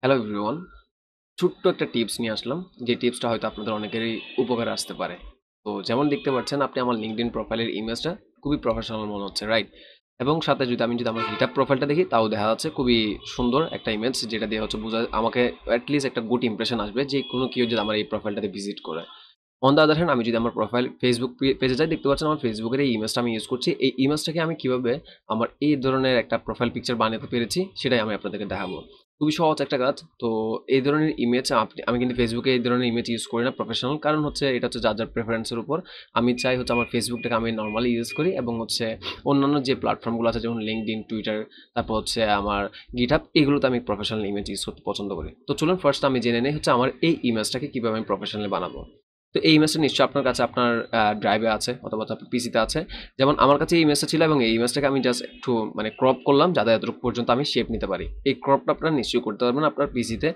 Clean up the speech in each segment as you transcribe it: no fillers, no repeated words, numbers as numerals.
Hello everyone, ছোট্ট একটা tips নিয়ে আসলাম। যে টিপসটা হয়তো আপনাদের অনেকেরই উপকারে আসতে পারে। তো যেমন দেখতে পাচ্ছেন আপনি আমার লিঙ্কডইন প্রোফাইলের ইমেজটা খুবই প্রফেশনাল মনে হচ্ছে, রাইট? এবং সাথে যদি আমার গিটহাব প্রোফাইলটা দেখি তাও দেখা যাচ্ছে খুবই সুন্দর একটা ইমেজ, যেটা দিয়ে হচ্ছে বোঝা আমাকে অ্যাটলিস্ট একটা গুড ইমপ্রেশন আসবে যে কোনো কেউ যদি আমার এই প্রোফাইলটাতে ভিজিট করে। অন দ্য আদার হ্যান্ড, আমি যদি আমার প্রোফাইল ফেসবুক পেজে যাই, দেখতে পাচ্ছেন আমার ফেসবুকের এই ইমেজটা আমি ইউজ করছি। এই ইমেজটাকে আমি কিভাবে আমার এই ধরনের একটা প্রোফাইল পিকচার বানাতে পেরেছি সেটাই আমি আপনাদেরকে দেখাবো। খুবই সহজ একটা কাজ। তো এই ধরনের ইমেজ আমি কিন্তু ফেসবুকে এই ধরনের ইমেজ ইউজ করি না প্রফেশনাল, কারণ হচ্ছে এটা হচ্ছে যার যার প্রেফারেন্সের উপর। আমি চাই হচ্ছে আমার ফেসবুকটাকে আমি নর্মালি ইউজ করি, এবং হচ্ছে অন্যান্য যে প্ল্যাটফর্মগুলো আছে যেমন লিঙ্কডইন, টুইটার, তারপর হচ্ছে আমার গিটহাব, এগুলোতে আমি প্রফেশনাল ইমেজ ইউজ করতে পছন্দ করি। তো চলুন ফার্স্ট আমি জেনে নেই হচ্ছে আমার এই ইমেজটাকে কিভাবে আমি প্রফেশনালি বানাবো। তো এই ইমেজটা নিশ্চয়ই আপনার কাছে আপনার ড্রাইভে আছে অথবা আপনার পিসিতে আছে। যেমন আমার কাছে এই ইমেজটা ছিল, এবং এই ইমেজটাকে আমি জাস্ট একটু মানে ক্রপ করলাম যাতে এতটুকু পর্যন্ত আমি শেপ নিতে পারি। এই ক্রপটা আপনারা নিশ্চয়ই করতে পারবেন, আপনার পিসিতে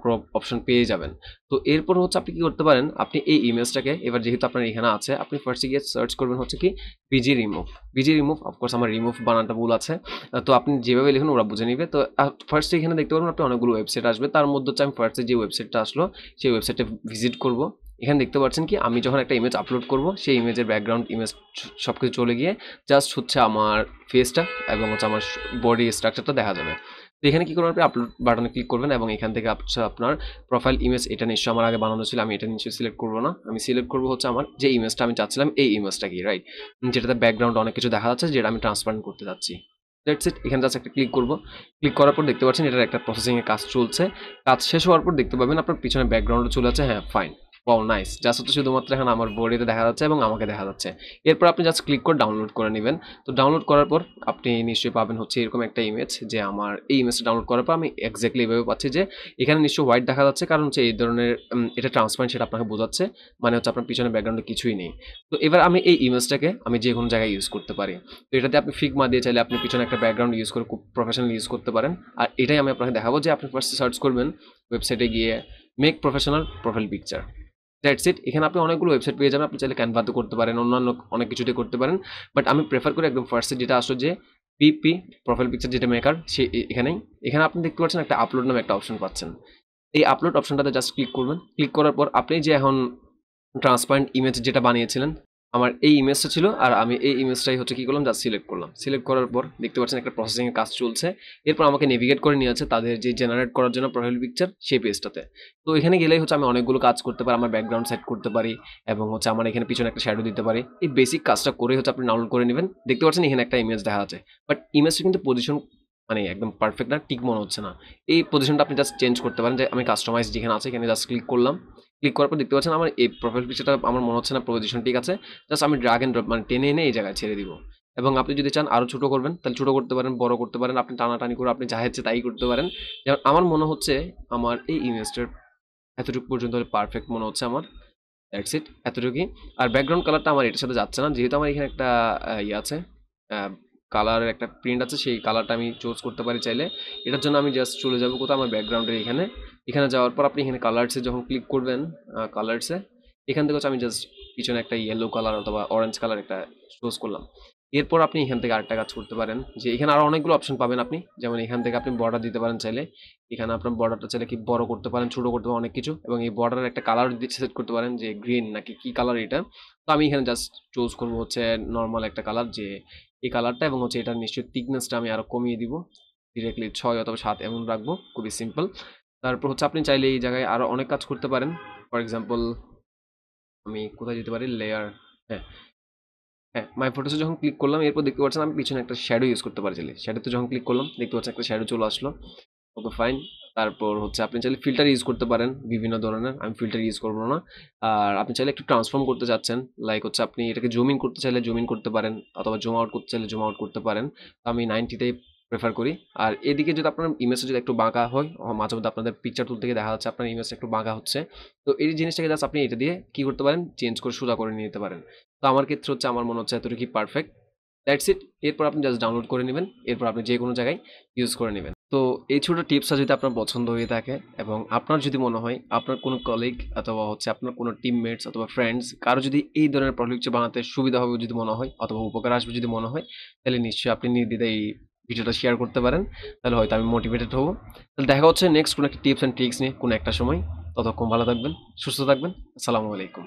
ক্রপ অপশন পেয়ে যাবেন। তো এরপর হচ্ছে আপনি কি করতে পারেন, আপনি এই ইমেজটাকে এবার যেহেতু আপনার এখানে আছে, আপনি ফার্স্টে গিয়ে সার্চ করবেন হচ্ছে কি PG remove. PG remove, of course আমার রিমুভ বানানটা ভুল আছে। তো আপনি যেভাবে লিখুন ওরা বুঝে নিবে। তো ফার্স্টে এখানে দেখতে পারবেন আপনি অনেকগুলো ওয়েবসাইট আসবে, তার মধ্যে হচ্ছে আমি ফার্স্টে যে ওয়েবসাইটটা আসলো সেই ওয়েবসাইটে ভিজিট করব। এখানে দেখতে পাচ্ছেন কি আমি যখন একটা ইমেজ আপলোড করব সেই ইমেজের ব্যাকগ্রাউন্ড ইমেজ সব কিছু চলে গিয়ে জাস্ট হচ্ছে আমার ফেসটা এবং হচ্ছে আমার বডি স্ট্রাকচারটা দেখা যাবে। তো এখানে কি করবেন, আপনি আপলোড বাটনে ক্লিক করবেন এবং এখান থেকে আপনার প্রোফাইল ইমেজ, এটা নিশ্চয়ই আমার আগে বানানো ছিল, আমি এটা নিশ্চয়ই সিলেক্ট করবো না। আমি সিলেক্ট করবো হচ্ছে আমার যে ইমেজটা আমি চাচ্ছিলাম এই ইমেজটা কি, রাইট? যেটাতে ব্যাকগ্রাউন্ড অনেক কিছু দেখা যাচ্ছে, যেটা আমি ট্রান্সপারেন্ট করতে যাচ্ছি। That's it. এখানে জাস্ট একটা ক্লিক করবো। ক্লিক করার পর দেখতে পাচ্ছেন এটার একটা প্রসেসিংয়ের কাজ চলছে। কাজ শেষ হওয়ার পর দেখতে পাবেন আপনার পিছনে ব্যাকগ্রাউন্ডে চলে যাচ্ছে। হ্যাঁ, ফাইন। Wow, nice. জাস্ট হচ্ছে শুধুমাত্র এখন আমার বডিতে দেখা যাচ্ছে এবং আমাকে দেখা যাচ্ছে। এরপর আপনি জাস্ট ক্লিক করে ডাউনলোড করে নেবেন। তো ডাউনলোড করার পর আপনি নিশ্চয়ই পাবেন হচ্ছে এরকম একটা ইমেজ, যে আমার এই ইমেজটা ডাউনলোড করার পর আমি এক্স্যাক্টলি এভাবে পাচ্ছি যে এখানে নিশ্চয়ই হোয়াইট দেখা যাচ্ছে, কারণ হচ্ছে এই ধরনের এটা ট্রান্সপারেন্ট, সেটা আপনাকে বোঝাচ্ছে। মানে হচ্ছে আপনার পিছনে ব্যাকগ্রাউন্ডে কিছুই নেই। তো এবার আমি এই ইমেজটাকে আমি যে কোনো জায়গায় ইউজ করতে পারি। তো এটাতে আপনি ফিগমা দিয়ে চাইলে আপনি পিছনে একটা ব্যাকগ্রাউন্ড ইউজ করে খুব প্রফেশনাল ইউজ করতে পারেন। আর এটাই আমি আপনাকে দেখাবো, যে আপনি ফার্স্টে সার্চ করবেন ওয়েবসাইটে গিয়ে make professional profile picture. That's it. এখানে আপনি অনেকগুলো ওয়েবসাইট পেয়ে যাবেন। আপনি চাইলে ক্যানভাতে করতে পারেন, অন্যান্য অনেক কিছুতে করতে পারেন। বাট আমি প্রেফার করি একদম ফার্স্টে যেটা আসলো, যে পিপি প্রোফাইল পিকচার যেটা মেকার, সে এখানেই। এখানে আপনি দেখতে পাচ্ছেন একটা আপলোড নামে একটা অপশন পাচ্ছেন। এই আপলোড অপশনটাতে জাস্ট ক্লিক করবেন। ক্লিক করার পর আপনি যে এখন ট্রান্সপারেন্ট ইমেজ যেটা বানিয়েছিলেন, আমার এই ইমেজটা ছিল, আর আমি এই ইমেজটাই হচ্ছে কি করলাম, জাস্ট সিলেক্ট করলাম। সিলেক্ট করার পর দেখতে পাচ্ছেন একটা প্রসেসিংয়ের কাজ চলছে। এরপর আমাকে নেভিগেট করে নিয়ে যাচ্ছে তাদের যে জেনারেট করার জন্য প্রোফাইল পিকচার সেই পেজটাতে। তো এখানে গেলেই হচ্ছে আমি অনেকগুলো কাজ করতে পারি, আমার ব্যাকগ্রাউন্ড সেট করতে পারি, এবং হচ্ছে আমার এখানে পিছনে একটা শ্যাডো দিতে পারি। এই বেসিক কাজটা করে হচ্ছে আপনি ডাউনলোড করে নেবেন। দেখতে পাচ্ছেন এখানে একটা ইমেজ দেখা যাচ্ছে, বাট ইমেজটা কিন্তু পজিশন মানে একদম পারফেক্ট না, ঠিক মনে হচ্ছে না। এই পজিশনটা আপনি জাস্ট চেঞ্জ করতে পারেন, যে আমি কাস্টমাইজ যেখানে আছে এখানে জাস্ট ক্লিক করলাম। ক্লিক করার পর দেখতে পাচ্ছেন আমার এই প্রোফাইল পিকচারটা আমার মনে হচ্ছে না পজিশন ঠিক আছে। জাস্ট আমি ড্রাগ এন্ড ড্রপ মানে টেনে এনে এই জায়গায় ছেড়ে দিব। এবং আপনি যদি চান আরও ছোটো করবেন তাহলে ছোটো করতে পারেন, বড় করতে পারেন, আপনি টানাটানি করে আপনি যা ইচ্ছে তাই করতে পারেন। যেমন আমার মনে হচ্ছে আমার এই ইমেজটার এতটুকু পর্যন্ত পারফেক্ট মনে হচ্ছে আমার। দ্যাটস ইট, এতটুকুই। আর ব্যাকগ্রাউন্ড কালারটা আমার এটার সাথে যাচ্ছে না, যেহেতু আমার এখানে একটা ইয়ে আছে, কালারের একটা প্রিন্ট আছে, সেই কালারটা আমি চুজ করতে পারি চাইলে। এটার জন্য আমি জাস্ট চলে যাবো কোথাও আমার ব্যাকগ্রাউন্ডের এখানে। এখানে যাওয়ার পর আপনি এখানে কালার্সে যখন ক্লিক করবেন, কালার্সে এখান থেকে হচ্ছে আমি জাস্ট পিছনে একটা ইয়েলো কালার অথবা অরেঞ্জ কালার একটা চুজ করলাম। এরপর আপনি এখান থেকে আরেকটা কাজ করতে পারেন, যে এখানে আরো অনেকগুলো অপশন পাবেন আপনি। যেমন এখান থেকে আপনি বর্ডার দিতে পারেন চাইলে। এখানে আপনার বর্ডারটা চাইলে কি বড় করতে পারেন, ছোট করতে পারেন, অনেক কিছু। এবং এই বর্ডারের একটা কালার সেট করতে পারেন, যে গ্রিন নাকি কি কালার এটা। তো আমি এখানে জাস্ট চুজ করবো হচ্ছে নর্মাল একটা কালার, যে এই কালারটা, এবং হচ্ছে এটার নিশ্চয়ই থিকনেসটা আমি আরো কমিয়ে দিব। ডিরেক্টলি 6 অথবা 7 এমন রাখবো, খুবই সিম্পল। তারপর হচ্ছে আপনি চাইলে এই জায়গায় আরো অনেক কাজ করতে পারেন। ফর এক্সাম্পল আমি কোথায় যেতে পারি, লেয়ার। হ্যাঁ, হ্যাঁ, মাই ফটোসে যখন ক্লিক করলাম এরপর দেখতে পাচ্ছেন আমি পিছনে একটা শ্যাডো ইউজ করতে পারি চাইলে। শ্যাডোতে যখন ক্লিক করলাম দেখতে পাচ্ছেন একটা শ্যাডো চলে আসলো। ওকে, ফাইন। তারপর হচ্ছে আপনি চাইলে ফিল্টার ইউজ করতে পারেন বিভিন্ন ধরনের, আমি ফিল্টার ইউজ করবো না। আর আপনি চাইলে একটু ট্রান্সফর্ম করতে চাচ্ছেন, লাইক হচ্ছে আপনি এটাকে জুম ইন করতে চাইলে জুম ইন করতে পারেন, অথবা জুম আউট করতে চাইলে জুম আউট করতে পারেন। তো আমি 90তেই প্রেফার করি। আর এদিকে যদি আপনার ইমেজটা যদি একটু বাঁকা হয়, মাঝে মধ্যে আপনাদের পিকচার তুলতে গিয়ে দেখা যাচ্ছে আপনার ইমেজটা একটু বাঁকা হচ্ছে, তো এই জিনিসটাকে জাস্ট আপনি এটা দিয়ে কি করতে পারেন, চেঞ্জ করে সোজা করে নিতে পারেন। তো আমার ক্ষেত্রে হচ্ছে আমার মনে হচ্ছে এতটুকুই পারফেক্ট। That's it. এরপর আপনি জাস্ট ডাউনলোড করে নেবেন, এরপর আপনি যে কোনো জায়গায় ইউজ করে নেবেন। তো এই ছোট টিপসটা যদি আপনার পছন্দ হয়ে থাকে, এবং আপনার যদি মনে হয় আপনার কোনো কলিগ অথবা হচ্ছে আপনার কোনো টিমমেটস অথবা ফ্রেন্ডস কারো যদি এই ধরনের প্রজেক্ট বানাতে সুবিধা হবে যদি মনে হয়, অথবা উপকার আসবে যদি মনে হয়, তাহলে নিশ্চয়ই আপনি নির্দ্বিধায় ভিডিওটা শেয়ার করতে পারেন, তাহলে হয়তো আমি মোটিভেটেড হব। তাহলে দেখা হচ্ছে নেক্সট কোনো একটা টিপস অ্যান্ড ট্রিক্স নিয়ে কোনো একটা সময়। ততক্ষণ ভালো থাকবেন, সুস্থ থাকবেন। আসসালামু আলাইকুম।